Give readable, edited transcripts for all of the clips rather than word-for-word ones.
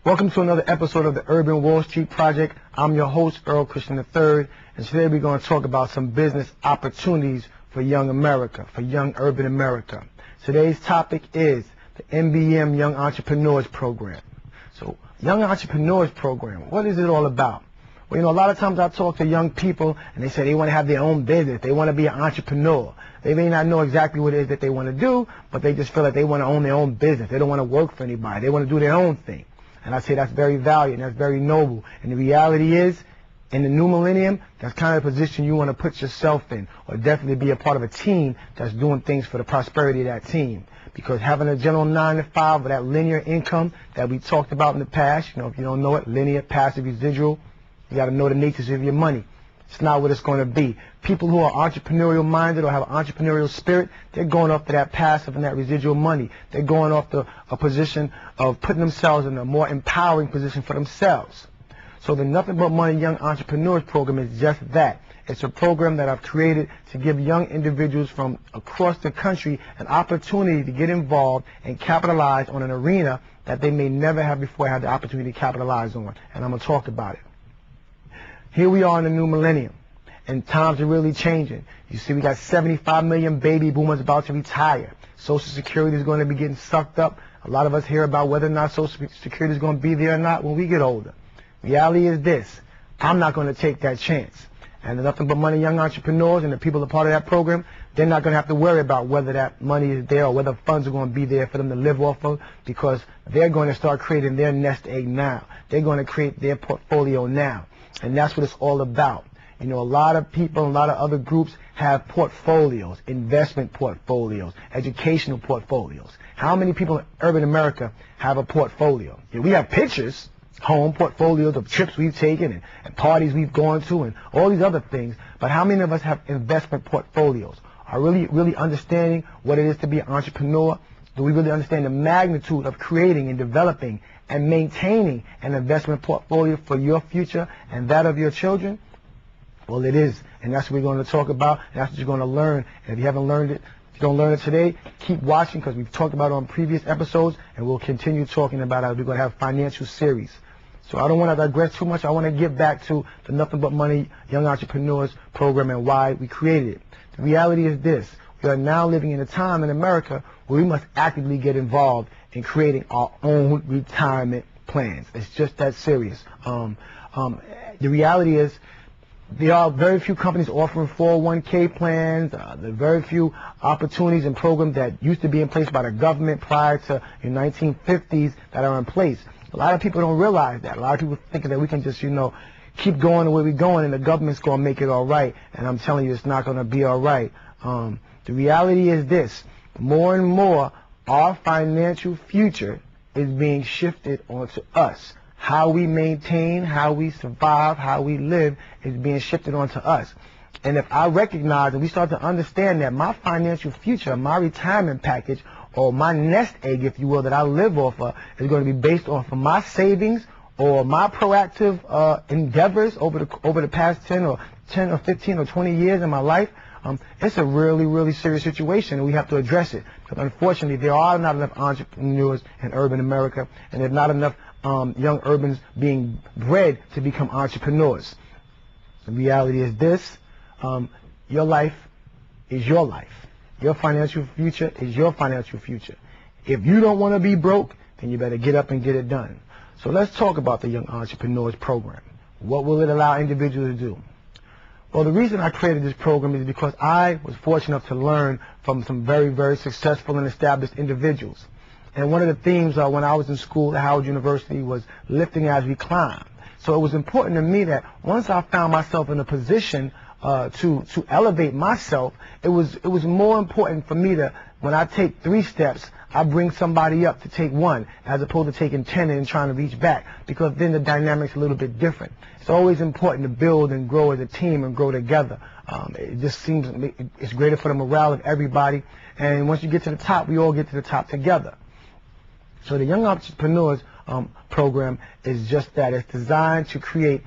Welcome to another episode of the Urban Wall Street Project. I'm your host, Earl Christian III, and today we're going to talk about some business opportunities for young America, for young urban America. Today's topic is the NBM Young Entrepreneurs Program. So, Young Entrepreneurs Program, what is it all about? Well, a lot of times I talk to young people and they say they want to have their own business. They want to be an entrepreneur. They may not know exactly what it is that they want to do, but they just feel like they want to own their own business. They don't want to work for anybody. They want to do their own thing. And I say that's very valuable and that's very noble. And the reality is, in the new millennium, that's kind of the position you want to put yourself in, or definitely be a part of a team that's doing things for the prosperity of that team. Because having a general 9-to-5 with that linear income that we talked about in the past, if you don't know it, linear, passive, residual, you got to know the natures of your money. It's not what it's going to be. People who are entrepreneurial minded or have an entrepreneurial spirit, they're going off to that passive and that residual money. They're going off to a position of putting themselves in a more empowering position for themselves. So the Nothing But Money Young Entrepreneurs Program is just that. It's a program that I've created to give young individuals from across the country an opportunity to get involved and capitalize on an arena that they may never have before had the opportunity to capitalize on. And I'm going to talk about it. Here we are in the new millennium, and times are really changing. You see, we got 75 million baby boomers about to retire. Social Security is going to be getting sucked up. A lot of us hear about whether or not Social Security is going to be there or not when we get older. Reality is this: I'm not going to take that chance. And the Nothing But Money Young Entrepreneurs and the people that are part of that program, they're not going to have to worry about whether that money is there or whether funds are going to be there for them to live off of, because they're going to start creating their nest egg now. They're going to create their portfolio now. And that's what it's all about. A lot of people, a lot of other groups have portfolios, investment portfolios, educational portfolios. How many people in urban America have a portfolio? We have pictures, home portfolios of trips we've taken and parties we've gone to and all these other things. But how many of us have investment portfolios? Are really understanding what it is to be an entrepreneur? Do we really understand the magnitude of creating and developing and maintaining an investment portfolio for your future and that of your children? Well, it is, and that's what we're going to talk about, and that's what you're going to learn. And if you haven't learned it, if you don't learn it today, keep watching, because we've talked about it on previous episodes, and we'll continue talking about it. We're going to have financial series. So I don't want to digress too much. I want to get back to the Nothing But Money Young Entrepreneurs Program and why we created it. The reality is this: we are now living in a time in America where we must actively get involved in creating our own retirement plans. It's just that serious. The reality is there are very few companies offering 401k plans. There are very few opportunities and programs that used to be in place by the government prior to the 1950s that are in place. A lot of people don't realize that. A lot of people think that we can just, keep going the way we're going and the government's going to make it all right. And I'm telling you, it's not going to be all right. The reality is this: more and more, our financial future is being shifted onto us. How we maintain, how we survive, how we live is being shifted onto us. And if I recognize and we start to understand that my financial future, my retirement package, or my nest egg, if you will, that I live off of, is going to be based off of my savings or my proactive endeavors over the past 10 or 15 or 20 years in my life, it's a really serious situation, and we have to address it. Because unfortunately, there are not enough entrepreneurs in urban America, and there's not enough young urbans being bred to become entrepreneurs. The reality is this: your life is your life. Your financial future is your financial future. If you don't want to be broke, then you better get up and get it done. So let's talk about the Young Entrepreneurs Program. What will it allow individuals to do? Well, the reason I created this program is because I was fortunate enough to learn from some very successful and established individuals. And one of the themes when I was in school at Howard University was lifting as we climb. So it was important to me that once I found myself in a position to elevate myself, it was more important for me to, when I take 3 steps, I bring somebody up to take 1, as opposed to taking 10 and trying to reach back, because then the dynamic's a little bit different. It's always important to build and grow as a team and grow together. It just seems it's greater for the morale of everybody, and once you get to the top, we all get to the top together. So the Young Entrepreneurs Program is just that. It's designed to create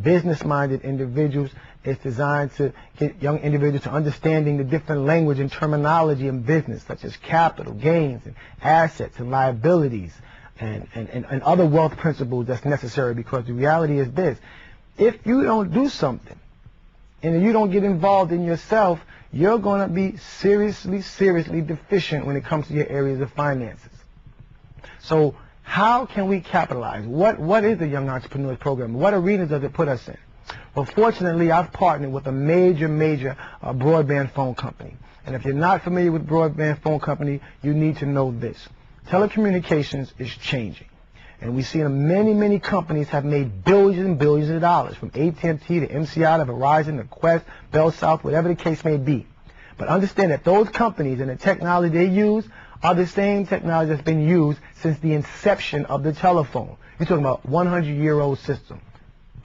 business-minded individuals. It's designed to get young individuals to understanding the different language and terminology in business, such as capital gains and assets and liabilities, and other wealth principles that's necessary, because the reality is this: if you don't do something and you don't get involved in yourself, you're going to be seriously deficient when it comes to your areas of finances. So how can we capitalize? What is the Young Entrepreneurs Program? What arenas does it put us in? Well, fortunately, I've partnered with a major broadband phone company. And if you're not familiar with broadband phone company, you need to know this. Telecommunications is changing. And we see many companies have made billions and billions of dollars, from AT&T to MCI to Verizon to Quest, Bell South, whatever the case may be. But understand that those companies and the technology they use are the same technology that's been used since the inception of the telephone. You're talking about 100-year-old system.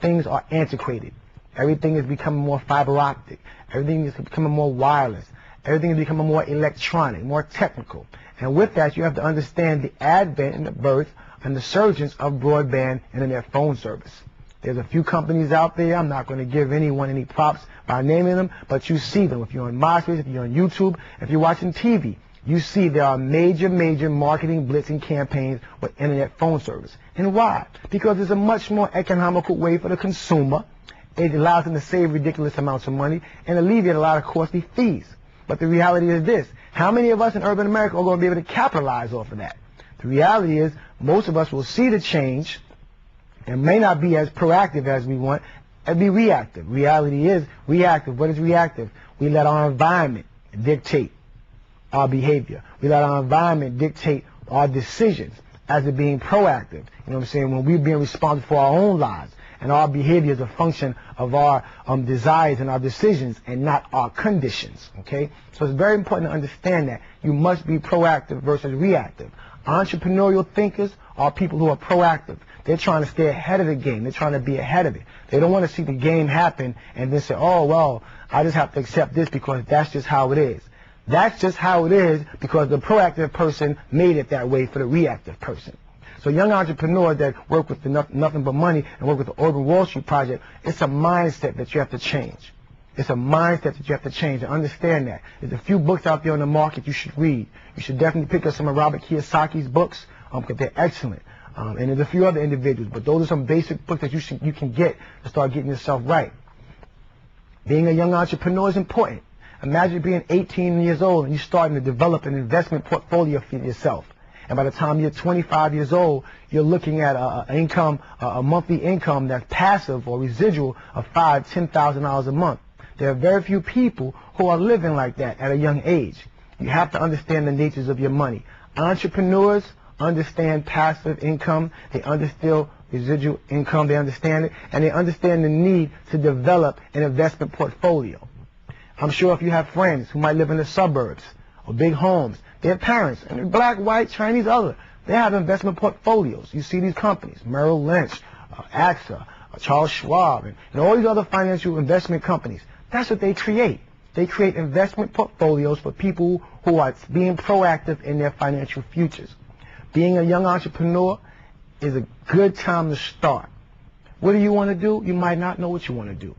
Things are antiquated. Everything is becoming more fiber optic. Everything is becoming more wireless. Everything is becoming more electronic, more technical. And with that, you have to understand the advent and the birth and the surgence of broadband internet phone service. There's a few companies out there. I'm not going to give anyone any props by naming them, but you see them. If you're on MySpace, if you're on YouTube, if you're watching TV, you see there are major marketing blitzing campaigns with internet phone service. And why? Because it's a much more economical way for the consumer. It allows them to save ridiculous amounts of money and alleviate a lot of costly fees. But the reality is this: how many of us in urban America are going to be able to capitalize off of that? The reality is most of us will see the change and may not be as proactive as we want and be reactive. Reality is reactive. What is reactive? We let our environment dictate our behavior. We let our environment dictate our decisions as it being proactive. You know what I'm saying? When we're being responsible for our own lives, and our behavior is a function of our desires and our decisions and not our conditions. Okay? So it's very important to understand that you must be proactive versus reactive. Entrepreneurial thinkers are people who are proactive. They're trying to stay ahead of the game. They're trying to be ahead of it. They don't want to see the game happen and then say, oh, well, I just have to accept this because that's just how it is. That's just how it is because the proactive person made it that way for the reactive person. So young entrepreneurs that work with Nothing But Money and work with the Urban Wall Street Project, it's a mindset that you have to change. It's a mindset that you have to change and understand that. There's a few books out there on the market you should read. You should definitely pick up some of Robert Kiyosaki's books because they're excellent. And there's a few other individuals, but those are some basic books that you can get to start getting yourself right. Being a young entrepreneur is important. Imagine being 18 years old and you're starting to develop an investment portfolio for yourself. And by the time you're 25 years old, you're looking at a monthly income that's passive or residual of $5,000, $10,000 a month. There are very few people who are living like that at a young age. You have to understand the natures of your money. Entrepreneurs understand passive income. They understand residual income. They understand it. And they understand the need to develop an investment portfolio. I'm sure if you have friends who might live in the suburbs or big homes, their parents, and black, white, Chinese, other, they have investment portfolios. You see these companies, Merrill Lynch, AXA, Charles Schwab, and all these other financial investment companies. That's what they create. They create investment portfolios for people who are being proactive in their financial futures. Being a young entrepreneur is a good time to start. What do you want to do? You might not know what you want to do.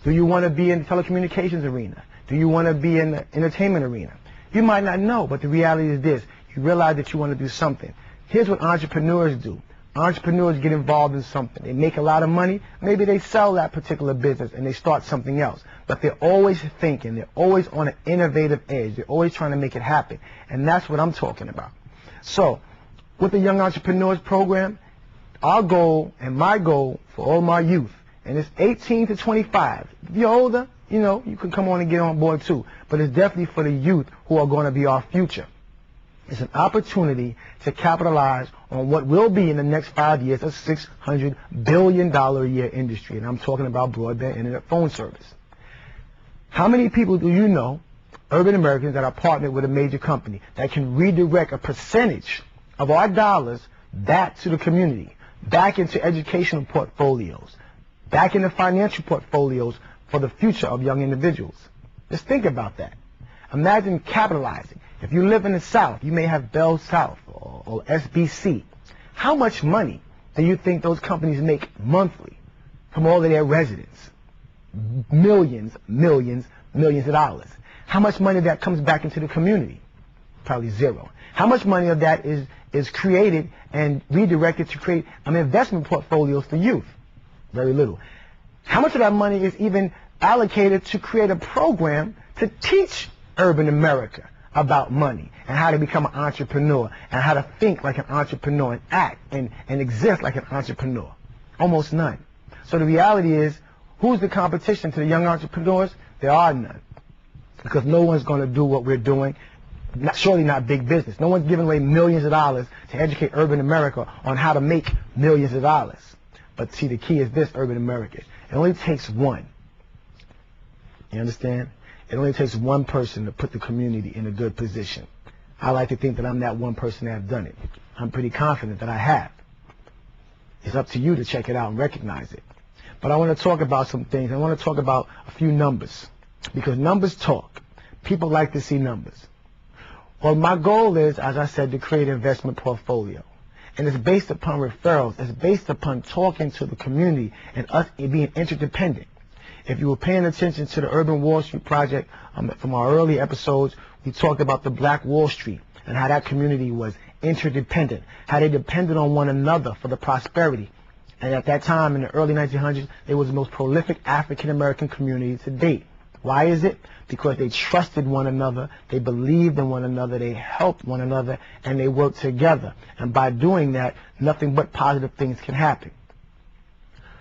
Do you want to be in the telecommunications arena? Do you want to be in the entertainment arena? You might not know, but the reality is this. You realize that you want to do something. Here's what entrepreneurs do. Entrepreneurs get involved in something. They make a lot of money. Maybe they sell that particular business and they start something else. But they're always thinking. They're always on an innovative edge. They're always trying to make it happen. And that's what I'm talking about. So, with the Young Entrepreneurs Program, our goal and my goal for all my youth, and it's 18 to 25. If you're older, you know, you can come on and get on board too. But it's definitely for the youth who are going to be our future. It's an opportunity to capitalize on what will be in the next 5 years a $600 billion a year industry. And I'm talking about broadband internet phone service. How many people do you know, urban Americans, that are partnered with a major company that can redirect a percentage of our dollars back to the community, back into educational portfolios, back into financial portfolios for the future of young individuals? Just think about that. Imagine capitalizing. If you live in the South, you may have Bell South or SBC. How much money do you think those companies make monthly from all of their residents? Millions of dollars. How much money that comes back into the community? Probably zero. How much money of that is created and redirected to create investment portfolios for youth? Very little. How much of that money is even allocated to create a program to teach urban America about money and how to become an entrepreneur and how to think like an entrepreneur and act and exist like an entrepreneur? Almost none. So the reality is, who's the competition to the young entrepreneurs? There are none. Because no one's going to do what we're doing. Surely not big business. No one's giving away millions of dollars to educate urban America on how to make millions of dollars. But see, the key is this, urban America. It only takes one. You understand? It only takes one person to put the community in a good position. I like to think that I'm that one person that have done it. I'm pretty confident that I have. It's up to you to check it out and recognize it. But I want to talk about some things. I want to talk about a few numbers. Because numbers talk. People like to see numbers. Well, my goal is, as I said, to create an investment portfolio. And it's based upon referrals. It's based upon talking to the community and us being interdependent. If you were paying attention to the Urban Wall Street Project from our early episodes, we talked about the Black Wall Street and how that community was interdependent, how they depended on one another for the prosperity. And at that time, in the early 1900s, it was the most prolific African-American community to date. Why is it? Because they trusted one another, they believed in one another, they helped one another, and they worked together. And by doing that, nothing but positive things can happen.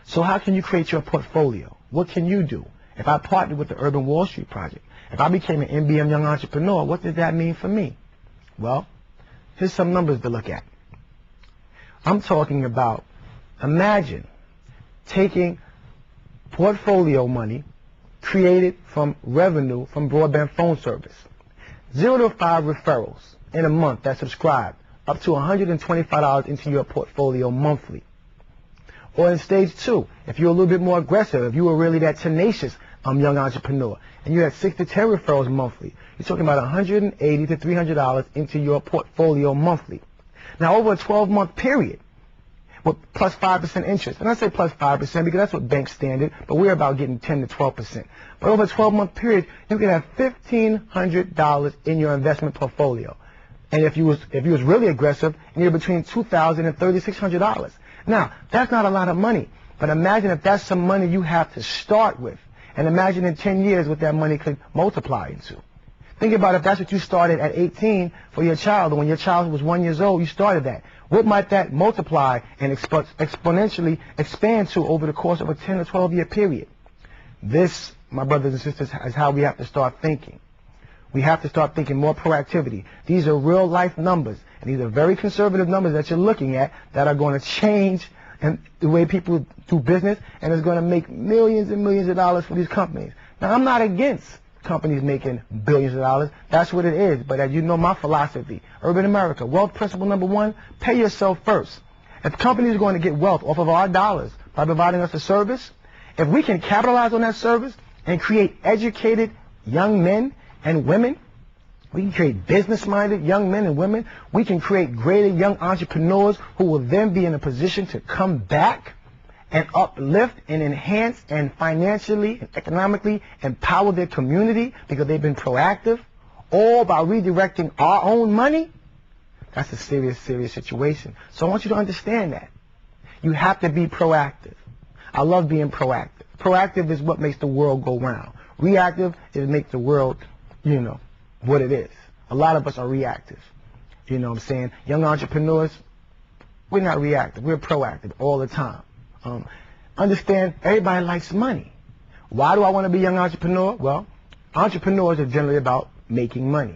So how can you create your portfolio? What can you do? If I partnered with the Urban Wall Street Project, if I became an NBM Young Entrepreneur, what does that mean for me? Well, here's some numbers to look at. I'm talking about, imagine taking portfolio money created from revenue from broadband phone service. 0 to 5 referrals in a month that subscribe up to $125 into your portfolio monthly. Or in stage 2, if you're a little bit more aggressive, if you were really that tenacious young entrepreneur, and you had 6 to 10 referrals monthly, you're talking about $180 to $300 into your portfolio monthly. Now, over a 12-month period, with plus 5% interest, and I say plus 5% because that's what banks standard, but we're about getting 10 to 12%. But over a 12-month period, you can have $1,500 in your investment portfolio. And if you was really aggressive, you're between $2,000 and $3,600. Now, that's not a lot of money, but imagine if that's some money you have to start with, and imagine in 10 years what that money could multiply into. Think about if that's what you started at 18 for your child, or when your child was 1 year old, you started that. What might that multiply and exponentially expand to over the course of a 10 or 12-year period? This, my brothers and sisters, is how we have to start thinking. We have to start thinking more proactivity. These are real life numbers, and these are very conservative numbers that you're looking at that are going to change the way people do business, and it's going to make millions and millions of dollars for these companies. Now, I'm not against companies making billions of dollars. That's what it is. But as you know my philosophy, urban America, wealth principle number 1, pay yourself first. If companies are going to get wealth off of our dollars by providing us a service, if we can capitalize on that service and create educated young men and women, we can create business-minded young men and women, we can create greater young entrepreneurs who will then be in a position to come back and uplift and enhance and financially and economically empower their community because they've been proactive, all by redirecting our own money. That's a serious, serious situation. So I want you to understand that. You have to be proactive. I love being proactive. Proactive is what makes the world go round. Reactive is make the world, what it is. A lot of us are reactive. You know what I'm saying? Young entrepreneurs, we're not reactive. We're proactive all the time. Understand, everybody likes money. Why do I want to be a young entrepreneur? Well, entrepreneurs are generally about making money.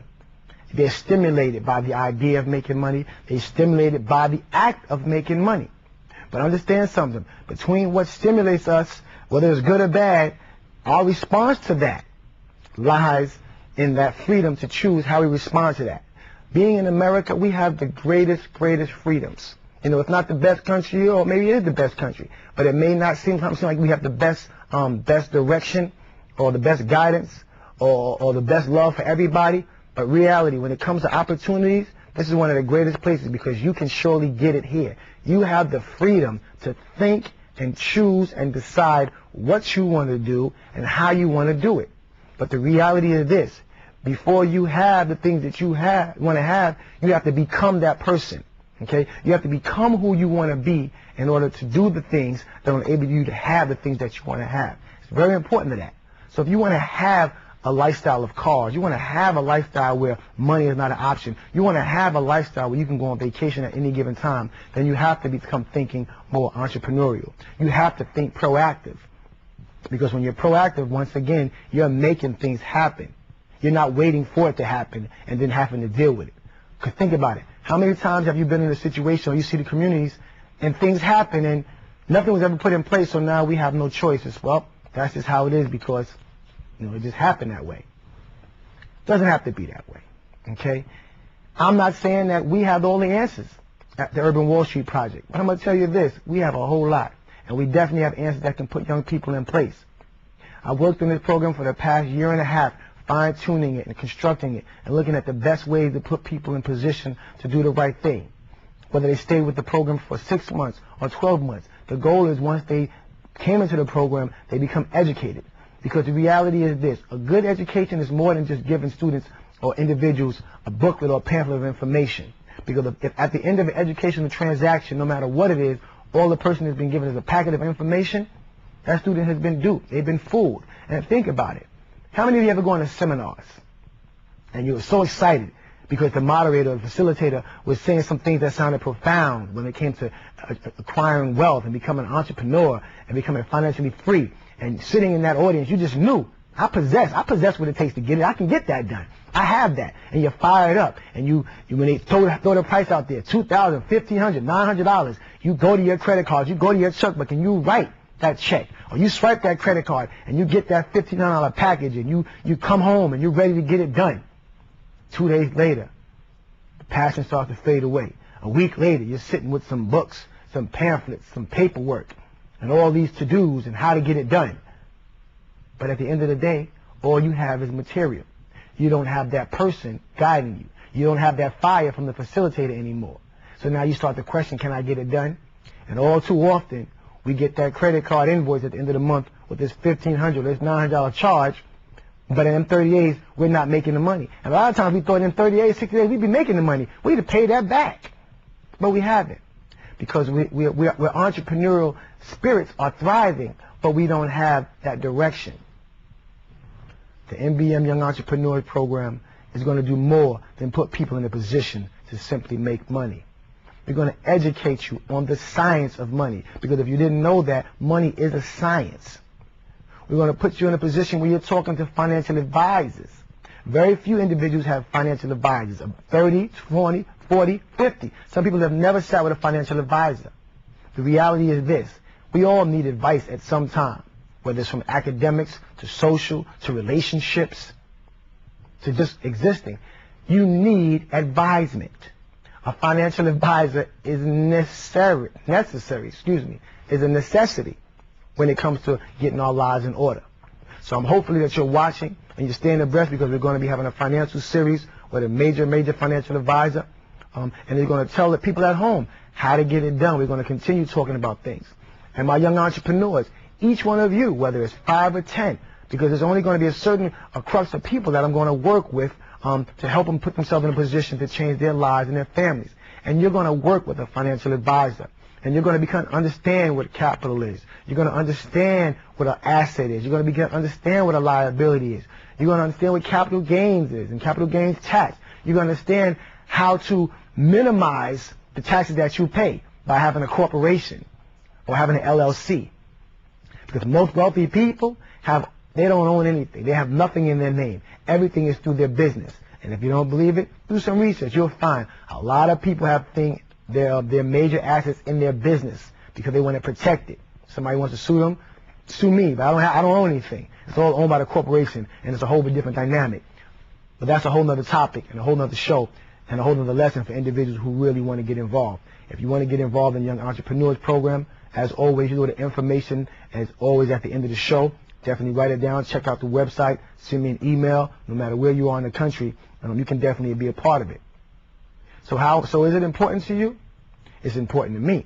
They're stimulated by the idea of making money. They're stimulated by the act of making money. But understand something. Between what stimulates us, whether it's good or bad, our response to that lies in that freedom to choose how we respond to that. Being in America, we have the greatest freedoms. It's not the best country, or maybe it is the best country, but it may not seem like we have the best direction, or the best guidance, or the best love for everybody. But reality, when it comes to opportunities, this is one of the greatest places because you can surely get it here. You have the freedom to think and choose and decide what you want to do and how you want to do it. But the reality is this: Before you have the things that you want to have, you have to become that person. Okay? You have to become who you want to be in order to do the things that will enable you to have the things that you want to have. It's very important to that. So if you want to have a lifestyle of cars, you want to have a lifestyle where money is not an option, you want to have a lifestyle where you can go on vacation at any given time, then you have to become thinking more entrepreneurial. You have to think proactive. Because when you're proactive, once again, you're making things happen. You're not waiting for it to happen and then having to deal with it. Because think about it. How many times have you been in a situation where you see the communities and things happen and nothing was ever put in place, so now we have no choices? Well, that's just how it is because, it just happened that way. It doesn't have to be that way. Okay? I'm not saying that we have all the answers at the Urban Wall Street Project. But I'm going to tell you this. We have a whole lot. And we definitely have answers that can put young people in place. I worked in this program for the past year and a half, fine-tuning it and constructing it and looking at the best ways to put people in position to do the right thing. Whether they stay with the program for 6 months or 12 months, the goal is once they came into the program, they become educated. Because the reality is this, a good education is more than just giving students or individuals a booklet or a pamphlet of information. Because if at the end of an educational transaction, no matter what it is, all the person has been given is a packet of information, that student has been duped. They've been fooled. And think about it. How many of you ever go to seminars and you were so excited because the moderator or the facilitator was saying some things that sounded profound when it came to acquiring wealth and becoming an entrepreneur and becoming financially free, and sitting in that audience, you just knew, I possess what it takes to get it. I can get that done. I have that. And you're fired up. And you when they throw the price out there, $2,000, $1,500, $900, you go to your credit card, you go to your checkbook, and you write that check. Or you swipe that credit card, and you get that $1,500 package, and you come home, and you're ready to get it done. 2 days later, the passion starts to fade away. A week later, you're sitting with some books, some pamphlets, some paperwork, and all these to-dos and how to get it done. But at the end of the day, all you have is material. You don't have that person guiding you. You don't have that fire from the facilitator anymore. So now you start to question, can I get it done? And all too often, we get that credit card invoice at the end of the month with this $1,500, this $900 charge, but in them 30 days, we're not making the money. And a lot of times we thought in 30 days, 60 days, we'd be making the money. We need to pay that back. But we haven't. Because we're entrepreneurial spirits are thriving, but we don't have that direction. The NBM Young Entrepreneur Program is going to do more than put people in a position to simply make money. We're going to educate you on the science of money, because if you didn't know that, money is a science. We're going to put you in a position where you're talking to financial advisors. Very few individuals have financial advisors, 30, 20, 40, 50. Some people have never sat with a financial advisor. The reality is this. We all need advice at some time, whether it's from academics to social to relationships to just existing. You need advisement. A financial advisor is necessary, is a necessity when it comes to getting our lives in order. So I'm hopefully that you're watching and you're staying abreast, because we're going to be having a financial series with a major financial advisor. And they're going to tell the people at home how to get it done. We're going to continue talking about things. And my young entrepreneurs, each one of you, whether it's 5 or 10, because there's only going to be a certain crux of people that I'm going to work with to help them put themselves in a position to change their lives and their families. And you're going to work with a financial advisor. And you're going to understand what capital is. You're going to understand what an asset is. You're going to understand what a liability is. You're going to understand what capital gains is and capital gains tax. You're going to understand how to minimize the taxes that you pay by having a corporation or having an LLC. Because most wealthy people they don't own anything. They have nothing in their name. Everything is through their business. And if you don't believe it, do some research. You'll find a lot of people have their major assets in their business because they want to protect it. Somebody wants to sue them, sue me, but I don't own anything. It's all owned by the corporation, and it's a whole different dynamic. But that's a whole nother topic and a whole nother show and a whole nother lesson for individuals who really want to get involved. If you want to get involved in the Young Entrepreneurs Program, as always, you know the information is always at the end of the show. Definitely write it down. Check out the website. Send me an email. No matter where you are in the country, you can definitely be a part of it. So is it important to you? It's important to me.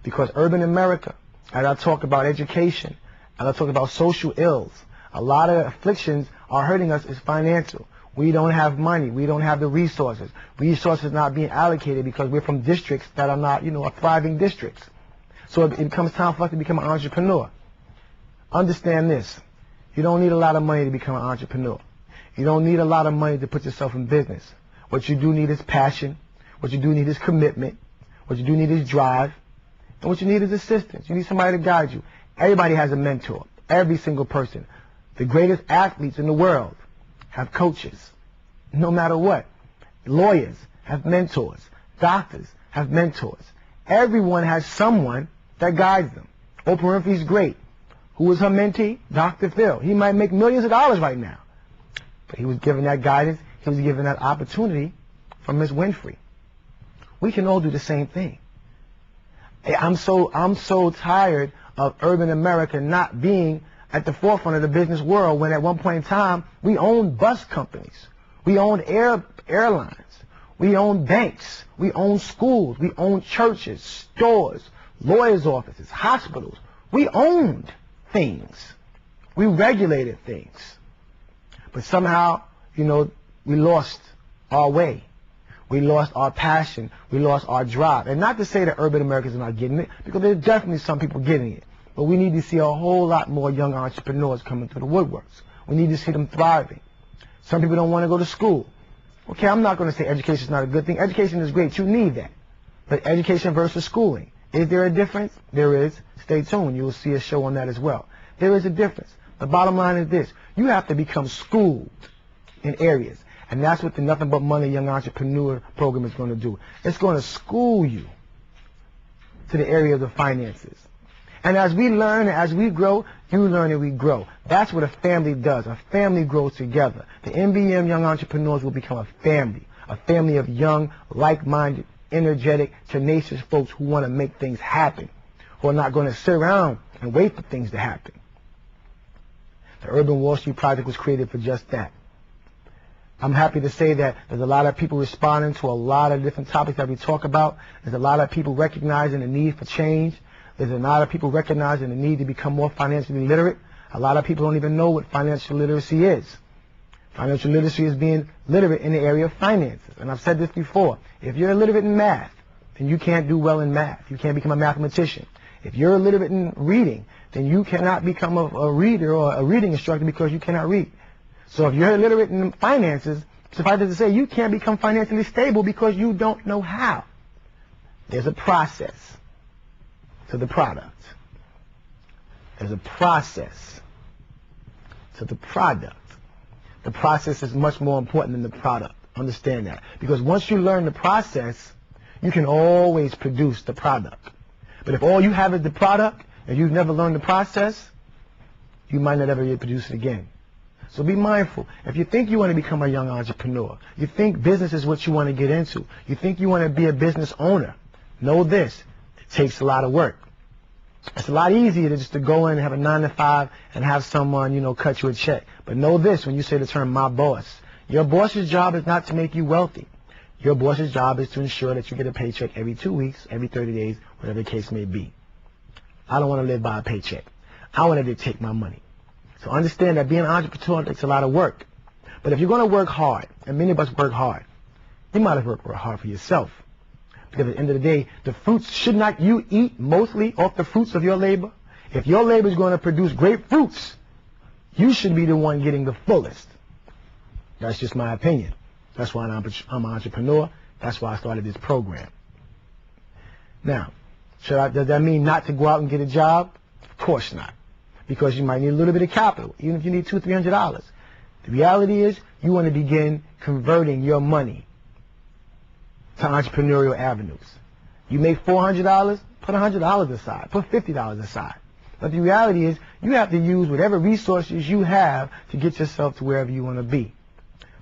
Because urban America, as I talk about education, as I talk about social ills, a lot of afflictions are hurting us is financial. We don't have money. We don't have the resources. Resources not being allocated because we're from districts that are not, are thriving districts. So it comes time for us to become an entrepreneur. Understand this. You don't need a lot of money to become an entrepreneur. You don't need a lot of money to put yourself in business. What you do need is passion. What you do need is commitment. What you do need is drive. And what you need is assistance. You need somebody to guide you. Everybody has a mentor. Every single person. The greatest athletes in the world have coaches. No matter what. Lawyers have mentors. Doctors have mentors. Everyone has someone that guides them. Oprah Winfrey's great. Who was her mentee? Dr. Phil. He might make millions of dollars right now. But he was given that guidance. He was given that opportunity from Miss Winfrey. We can all do the same thing. I'm so tired of urban America not being at the forefront of the business world when at one point in time we owned bus companies. We owned airlines. We owned banks. We owned schools. We owned churches, stores, lawyers' offices, hospitals. We owned things. We regulated things. But somehow, we lost our way. We lost our passion. We lost our drive. And not to say that urban Americans are not getting it, because there's definitely some people getting it. But we need to see a whole lot more young entrepreneurs coming through the woodworks. We need to see them thriving. Some people don't want to go to school. Okay, I'm not going to say education is not a good thing. Education is great. You need that. But education versus schooling, is there a difference? There is. Stay tuned. You will see a show on that as well. There is a difference. The bottom line is this. You have to become schooled in areas. And that's what the Nothing But Money Young Entrepreneur Program is going to do. It's going to school you to the area of the finances. And as we learn, as we grow, you learn and we grow. That's what a family does. A family grows together. The NBM Young Entrepreneurs will become a family of young, like-minded, energetic, tenacious folks who want to make things happen, who are not going to sit around and wait for things to happen. The Urban Wall Street Project was created for just that. I'm happy to say that there's a lot of people responding to a lot of different topics that we talk about. There's a lot of people recognizing the need for change. There's a lot of people recognizing the need to become more financially literate. A lot of people don't even know what financial literacy is. Financial literacy is being literate in the area of finances. And I've said this before. If you're illiterate in math, then you can't do well in math. You can't become a mathematician. If you're illiterate in reading, then you cannot become a reader or a reading instructor because you cannot read. So if you're illiterate in finances, suffice it to say, you can't become financially stable because you don't know how. There's a process to the product. There's a process to the product. The process is much more important than the product. Understand that. Because once you learn the process, you can always produce the product. But if all you have is the product, and you've never learned the process, you might not ever produce it again. So be mindful. If you think you want to become a young entrepreneur, you think business is what you want to get into, you think you want to be a business owner, know this, it takes a lot of work. It's a lot easier to just to go in and have a 9-to-5 and have someone, cut you a check. But know this, when you say the term my boss, your boss's job is not to make you wealthy. Your boss's job is to ensure that you get a paycheck every 2 weeks, every 30 days, whatever the case may be. I don't want to live by a paycheck. I want to dictate my money. So understand that being an entrepreneur takes a lot of work. But if you're going to work hard, and many of us work hard, you might as well work hard for yourself. Because at the end of the day, the fruits, should not you eat mostly off the fruits of your labor? If your labor is going to produce great fruits, you should be the one getting the fullest. That's just my opinion. That's why I'm an entrepreneur. That's why I started this program. Now, does that mean not to go out and get a job? Of course not. Because you might need a little bit of capital, even if you need $200, $300. The reality is, you want to begin converting your money to entrepreneurial avenues. You make $400, put $100 aside, put $50 aside. But the reality is, you have to use whatever resources you have to get yourself to wherever you want to be.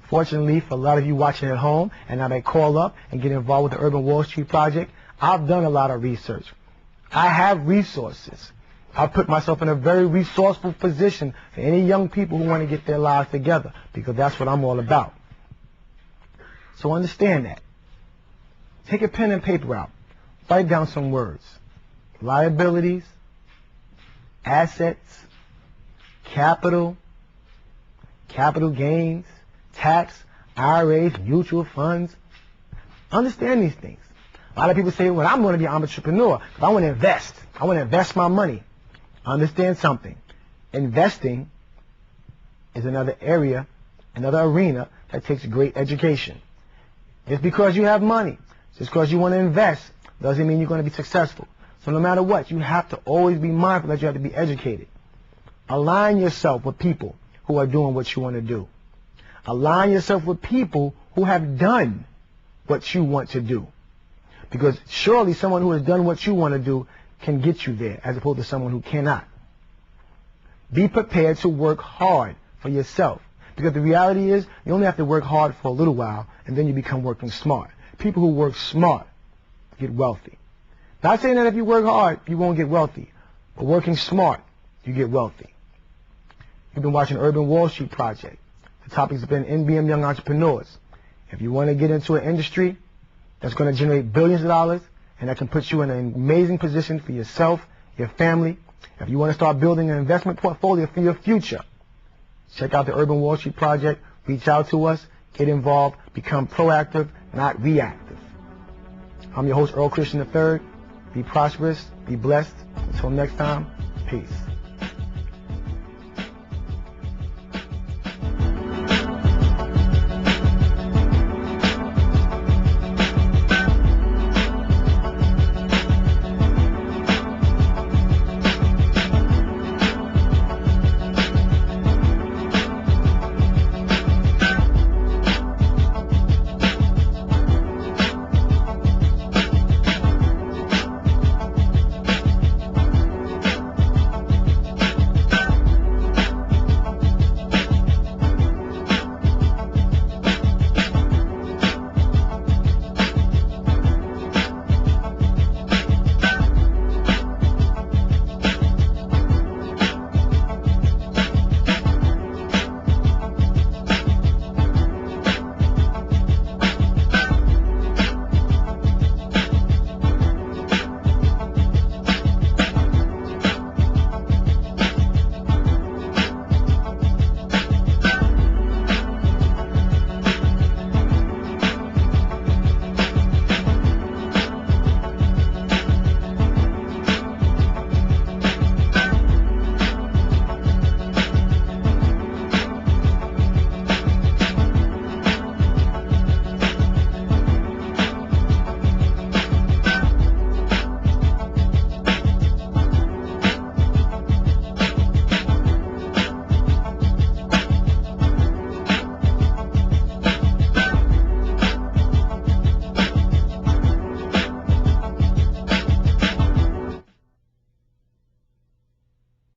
Fortunately, for a lot of you watching at home, and I may call up and get involved with the Urban Wall Street Project, I've done a lot of research. I have resources. I've put myself in a very resourceful position for any young people who want to get their lives together, because that's what I'm all about. So understand that. Take a pen and paper out. Write down some words. Liabilities, assets, capital, capital gains, tax, IRAs, mutual funds. Understand these things. A lot of people say, well, I'm going to be an entrepreneur because I want to invest. I want to invest my money. Understand something. Investing is another area, another arena that takes great education. Just because you have money, just because you want to invest, doesn't mean you're going to be successful. So no matter what, you have to always be mindful that you have to be educated. Align yourself with people who are doing what you want to do. Align yourself with people who have done what you want to do. Because surely someone who has done what you want to do can get you there, as opposed to someone who cannot. Be prepared to work hard for yourself. Because the reality is, you only have to work hard for a little while, and then you become working smart. People who work smart get wealthy. Not saying that if you work hard, you won't get wealthy. But working smart, you get wealthy. You've been watching Urban Wall Street Project. The topic has been NBM Young Entrepreneurs. If you want to get into an industry that's going to generate billions of dollars and that can put you in an amazing position for yourself, your family, if you want to start building an investment portfolio for your future, check out the Urban Wall Street Project. Reach out to us. Get involved. Become proactive, not reactive. I'm your host, Earl Christian III. Be prosperous. Be blessed. Until next time, peace.